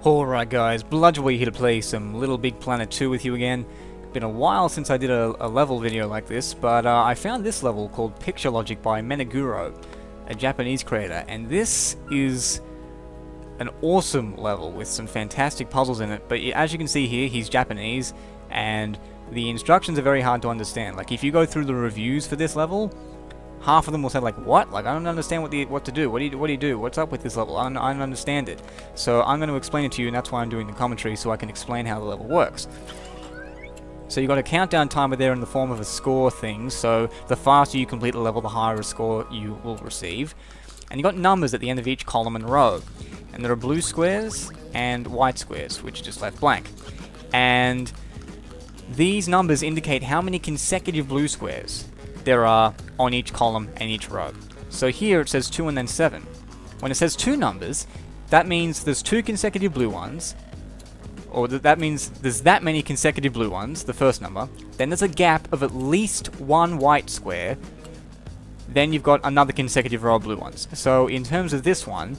Alright guys, Bludgery here to play some Little Big Planet 2 with you again. Been a while since I did a level video like this, but I found this level called Picture Logic by Meneguro, a Japanese creator, and this is an awesome level with some fantastic puzzles in it, but as you can see here, he's Japanese, and the instructions are very hard to understand. Like, if you go through the reviews for this level, half of them will say like, what? Like, I don't understand what to do. What do you do? What's up with this level? I don't understand it. So I'm going to explain it to you, and that's why I'm doing the commentary, so I can explain how the level works. So you've got a countdown timer there in the form of a score thing, so the faster you complete the level, the higher a score you will receive. And you've got numbers at the end of each column and row. And there are blue squares and white squares, which are just left blank. And these numbers indicate how many consecutive blue squares there are on each column and each row. So here it says 2 and then 7. When it says two numbers, that means there's two consecutive blue ones, or that means there's that many consecutive blue ones, the first number. Then there's a gap of at least one white square. Then you've got another consecutive row of blue ones. So in terms of this one,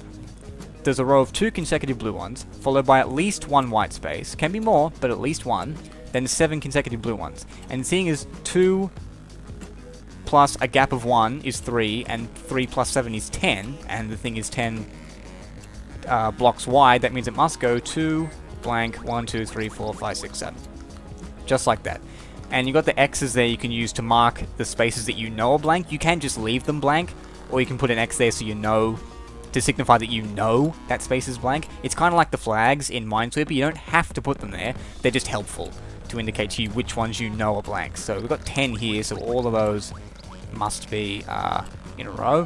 there's a row of two consecutive blue ones, followed by at least one white space. Can be more, but at least one. Then 7 consecutive blue ones. And seeing as 2 plus a gap of 1 is 3, and 3 plus 7 is 10, and the thing is 10 blocks wide, that means it must go 2, blank, 1, 2, 3, 4, 5, 6, 7. Just like that. And you've got the X's there you can use to mark the spaces that you know are blank. You can just leave them blank, or you can put an X there so you know, to signify that you know that space is blank. It's kind of like the flags in Minesweeper. You don't have to put them there, they're just helpful to indicate to you which ones you know are blank. So we've got 10 here, so all of those must be in a row.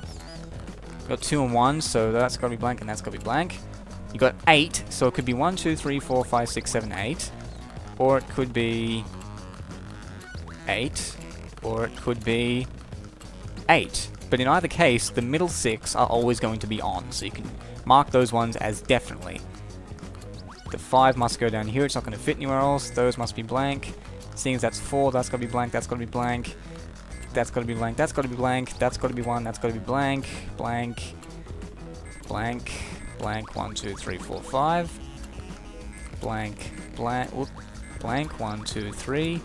We've got 2 and 1, so that's got to be blank and that's got to be blank. You got 8, so it could be 1, 2, 3, 4, 5, 6, 7, 8. Or it could be 8. Or it could be 8. But in either case, the middle 6 are always going to be on, so you can mark those ones as definitely. The 5 must go down here, it's not going to fit anywhere else. Those must be blank. Seeing as that's 4, that's got to be blank, that's got to be blank. That's got to be blank, that's got to be blank, that's got to be 1, that's got to be blank, blank, blank, blank, 1, 2, 3, 4, 5, blank, blank, whoop, blank, 1, 2, 3,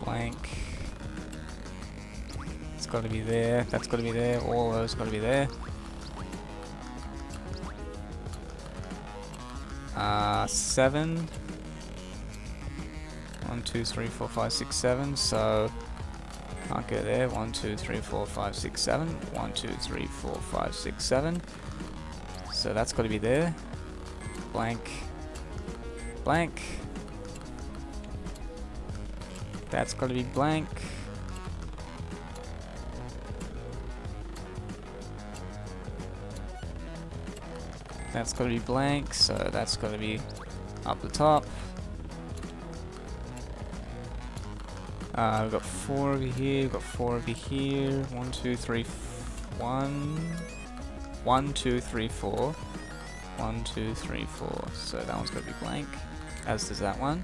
blank, it's got to be there, that's got to be there, all those got to be there. 7. 1, 2, 3, 4, 5, 6, 7. So can't go there. 1, 2, 3, 4, 5, 6, 7. 1, 2, 3, 4, 5, 6, 7. So that's got to be there. Blank. Blank. That's got to be blank. That's got to be blank, so that's got to be up the top. We've got 4 over here, we've got 4 over here. 1, 2, 3, 1. 1, 2, 3, 4. 1, 2, 3, 4. So that one's got to be blank, as does that one.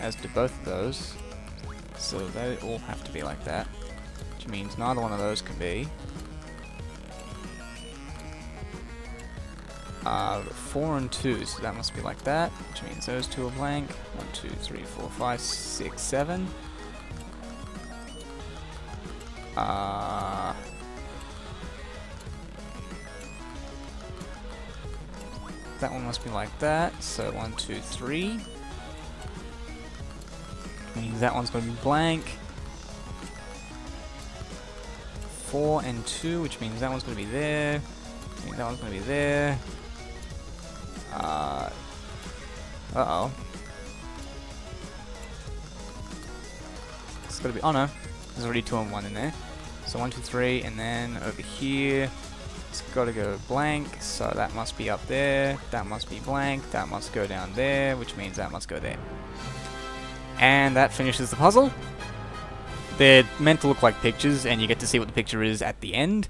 As do both of those. So they all have to be like that, which means neither one of those can be. 4 and 2, so that must be like that, which means those two are blank. 1, 2, 3, 4, 5, 6, 7. That one must be like that, so 1, 2, 3. Which means that one's going to be blank. 4 and 2, which means that one's going to be there. Which means that one's going to be there. Uh-oh. It's gotta be, oh no, there's already 2 and 1 in there. So 1, 2, 3, and then over here, it's gotta go blank, so that must be up there, that must be blank, that must go down there, which means that must go there. And that finishes the puzzle. They're meant to look like pictures, and you get to see what the picture is at the end.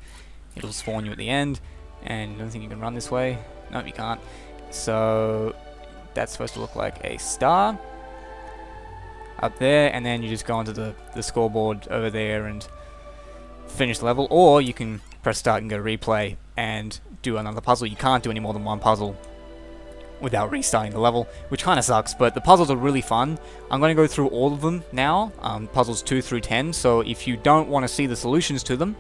It'll spawn you at the end, and I don't think you can run this way. No, you can't. So that's supposed to look like a star up there, and then you just go onto the scoreboard over there and finish the level, or you can press start and go replay and do another puzzle. You can't do any more than one puzzle without restarting the level, which kind of sucks, but the puzzles are really fun. I'm going to go through all of them now, puzzles 2 through 10, so if you don't want to see the solutions to them,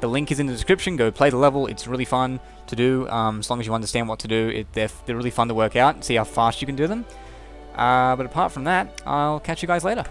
the link is in the description. Go play the level. It's really fun to do, as long as you understand what to do. They're really fun to work out and see how fast you can do them. But apart from that, I'll catch you guys later.